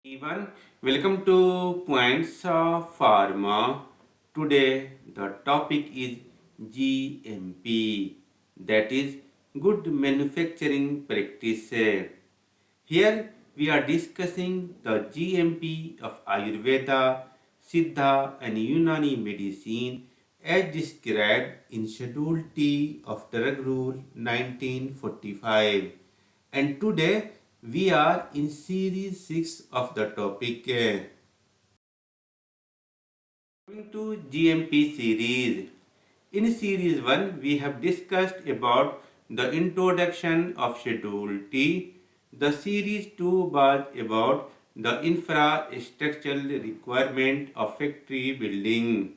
Everyone, welcome to Points of Pharma. Today the topic is GMP, that is Good Manufacturing Practice. Here we are discussing the GMP of Ayurveda, Siddha and Unani medicine as described in Schedule T of Drug Rule 1945. And today we are in series 6 of the topic. Coming to GMP series. In series 1 we have discussed about the introduction of Schedule T. The series 2 was about the infrastructural requirement of factory building.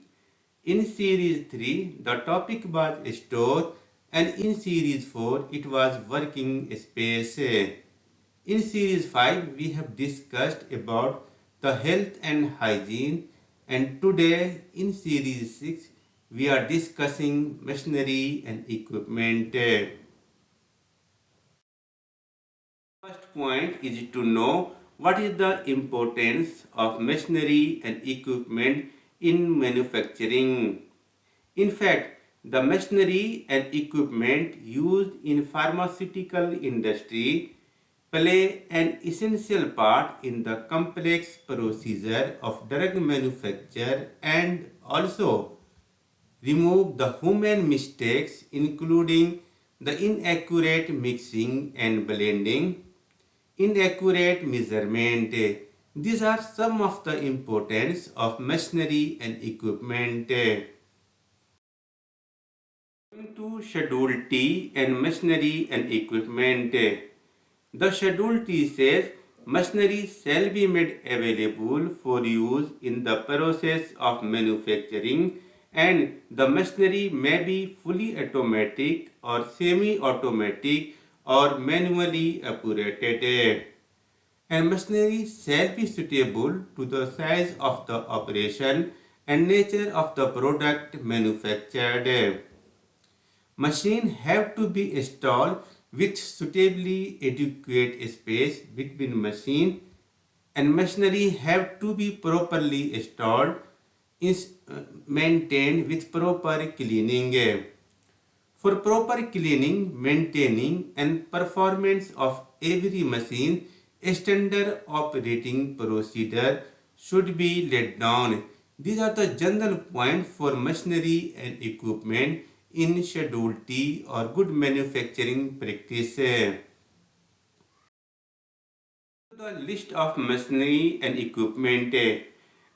In series 3 the topic was store, and in series 4 it was working space. In series 5 we have discussed about the health and hygiene, and today in series 6 we are discussing machinery and equipment. First point is to know what is the importance of machinery and equipment in manufacturing. In fact, the machinery and equipment used in pharmaceutical industry play an essential part in the complex procedure of drug manufacture and also remove the human mistakes including the inaccurate mixing and blending, inaccurate measurement. These are some of the importance of machinery and equipment. Coming to Schedule T and machinery and equipment. The Schedule T says machinery shall be made available for use in the process of manufacturing, and the machinery may be fully automatic or semi-automatic or manually operated, and machinery shall be suitable to the size of the operation and nature of the product manufactured. Machines have to be installed with suitably adequate space between machine, and machinery have to be properly installed, maintained with proper cleaning. For proper cleaning, maintaining and performance of every machine, a standard operating procedure should be laid down. These are the general points for machinery and equipment in Schedule T or good manufacturing practice. The list of machinery and equipment.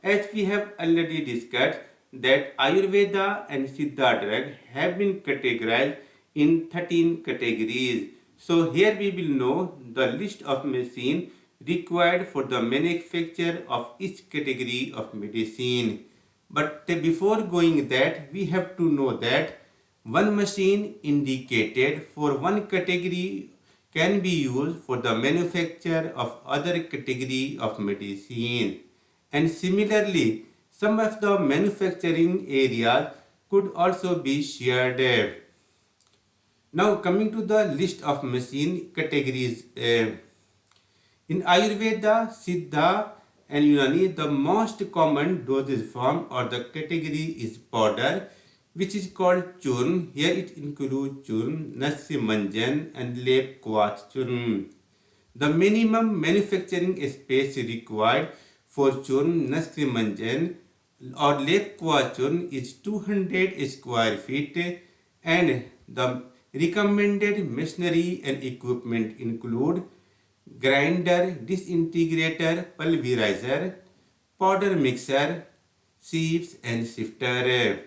As we have already discussed that Ayurveda and Siddha drug have been categorized in 13 categories. So here we will know the list of machine required for the manufacture of each category of medicine. But before going that, we have to know that one machine indicated for one category can be used for the manufacture of other category of medicine. And similarly, some of the manufacturing areas could also be shared. Now coming to the list of machine categories. In Ayurveda, Siddha and Unani, the most common dosage form or the category is powder, which is called churn. Here it includes churn, nasya manjan and lep quartz churn. The minimum manufacturing space required for churn, nasya manjan or lep quartz churn is 200 square feet, and the recommended machinery and equipment include grinder, disintegrator, pulverizer, powder mixer, sieves and sifter.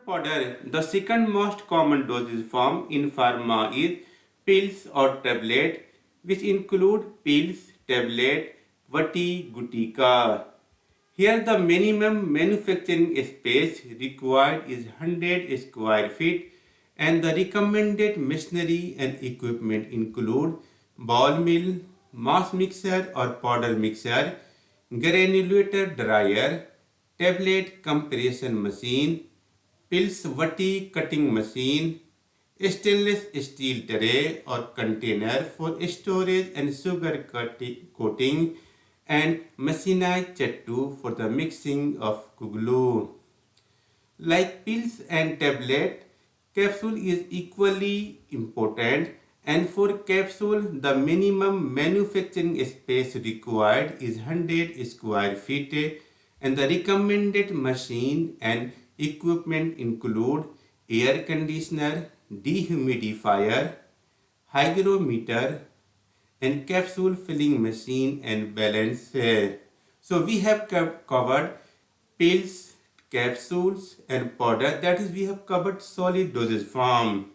Powder, the second most common dosage form in pharma is pills or tablet, which include pills, tablet, vati, gutika. Here the minimum manufacturing space required is 100 square feet, and the recommended machinery and equipment include ball mill, mass mixer or powder mixer, granulator dryer, tablet compression machine, pills vati cutting machine, A stainless steel tray or container for storage and sugar coating, and machinized chattu for the mixing of glue. Like pills and tablet, capsule is equally important, and for capsule the minimum manufacturing space required is 100 square feet, and the recommended machine and equipment include air conditioner, dehumidifier, hygrometer, and capsule filling machine and balance. So we have covered pills, capsules and powder. That is, we have covered solid dosage form,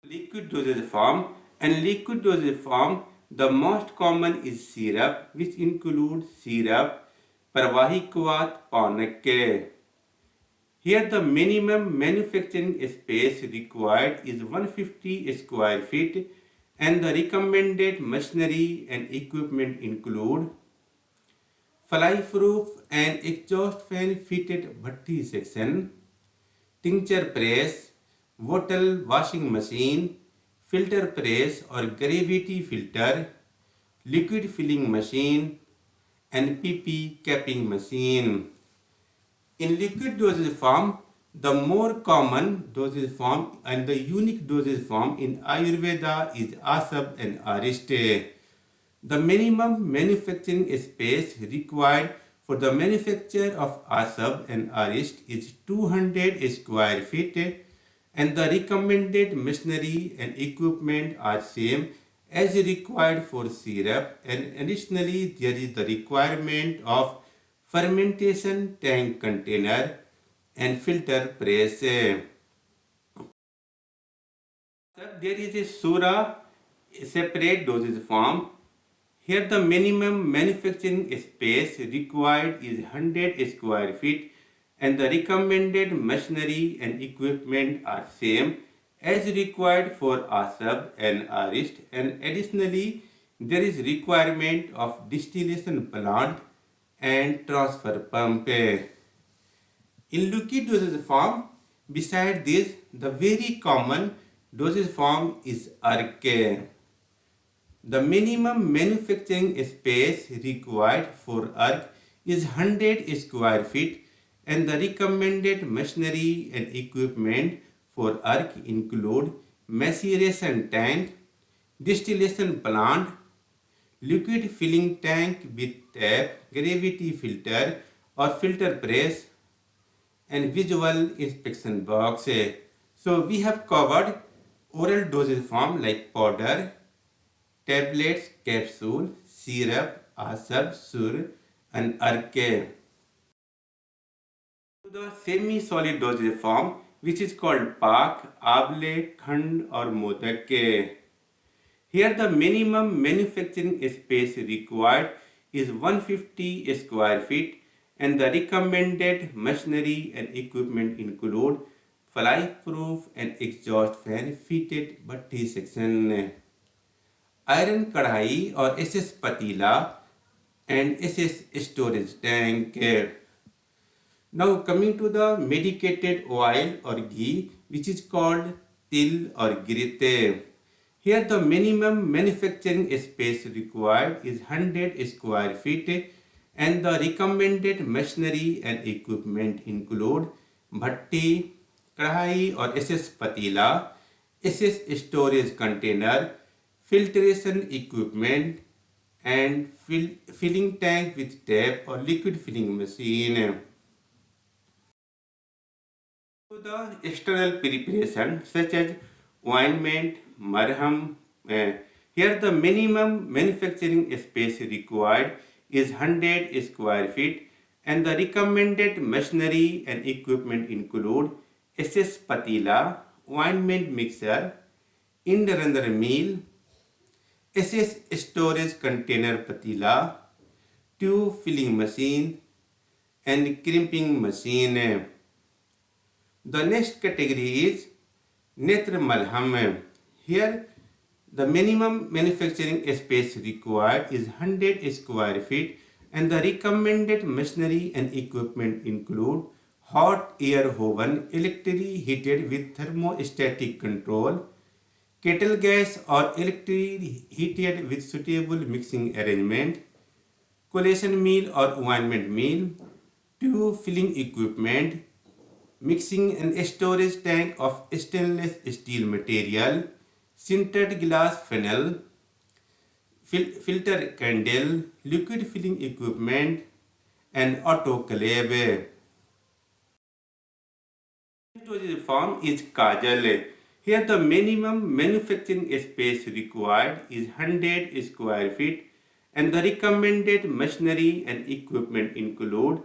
liquid dosage form, and liquid dosage form. The most common is syrup, which includes syrup, pravahikvat, panak. Here the minimum manufacturing space required is 150 square feet, and the recommended machinery and equipment include fly-proof and exhaust fan fitted bhatti section, tincture press, bottle washing machine, filter press or gravity filter, liquid filling machine, and PP capping machine. In liquid dosage form, the more common dosage form and the unique dosage form in Ayurveda is ASAB and Ariste. The minimum manufacturing space required for the manufacture of ASAB and Arist is 200 square feet, and the recommended machinery and equipment are same as required for syrup, and additionally there is the requirement of fermentation tank container and filter press. There is a Sura separate dosage form. Here the minimum manufacturing space required is 100 square feet, and the recommended machinery and equipment are same as required for ASAB and ARIST, and additionally there is requirement of distillation plant and transfer pump. In liquid dosage form, beside this, the very common dosage form is ARC. The minimum manufacturing space required for ARC is 100 square feet, and the recommended machinery and equipment for ARC include maceration tank, distillation plant, liquid filling tank with tap, gravity filter or filter press, and visual inspection box. So we have covered oral dosage form like powder, tablets, capsule, syrup, asab, sur, and arke. To the semi-solid dosage form, which is called pak, able, khand, or modak. Here the minimum manufacturing space required is 150 square feet, and the recommended machinery and equipment include fly-proof and exhaust fan fitted bhatti section, iron कढ़ाई और SS पतीला and SS storage tank. Now coming to the medicated oil or ghee, which is called til or girite. Here the minimum manufacturing space required is 100 square feet, and the recommended machinery and equipment include bhatti, kadhai or SS patila, SS storage container, filtration equipment, and filling tank with tap or liquid filling machine. So the external preparation such as ointment, marham, here the minimum manufacturing space required is 100 square feet, and the recommended machinery and equipment include SS patila, ointment mixer, Indarandar meal, SS storage container patila, tube filling machine, and crimping machine. The next category is Netra Malham. Here, the minimum manufacturing space required is 100 square feet, and the recommended machinery and equipment include hot air oven electrically heated with thermostatic control, kettle gas or electrically heated with suitable mixing arrangement, collation mill or ointment mill, tube filling equipment, mixing and storage tank of stainless steel material, sintered glass funnel, filter candle, liquid filling equipment, and autoclave. Dosage form is Kajal. Here the minimum manufacturing space required is 100 square feet and the recommended machinery and equipment include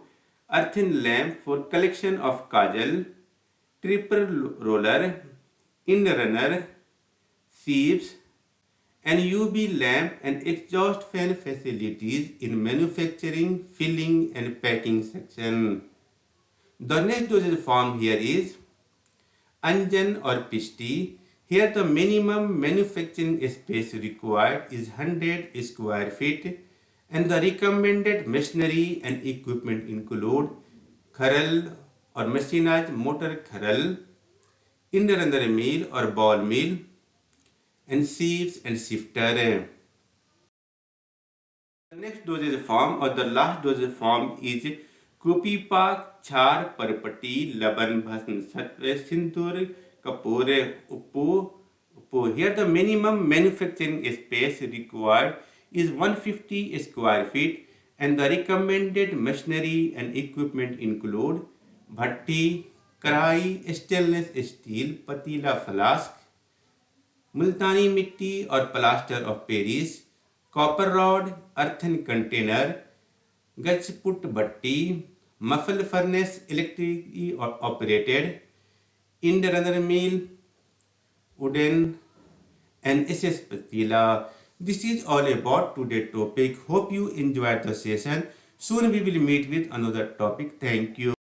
earthen lamp for collection of kajal, triple roller, in runner, sieves, and UV lamp and exhaust fan facilities in manufacturing, filling and packing section. The next dosage form here is Anjan or Pishti. Here the minimum manufacturing space required is 100 square feet and the recommended machinery and equipment include kharal or machinized motor kharal, inner mill or ball mill, and sieves and shifter. The next dosage form or the last dosage form is Kupi Pak, Char, Parpati, Laban, Bhasn, Satve, Sintur, Kapur, Uppu. Here the minimum manufacturing space required is 150 square feet and the recommended machinery and equipment include bhatti, karai, stainless steel, patila flask, Multani mitti और plaster of Paris, copper rod, earthen container, गचपुट bhatti, muffle furnace electrically operated, end runner mill, wooden and SS Patila. This is all about today's topic. Hope you enjoyed the session. Soon we will meet with another topic. Thank you.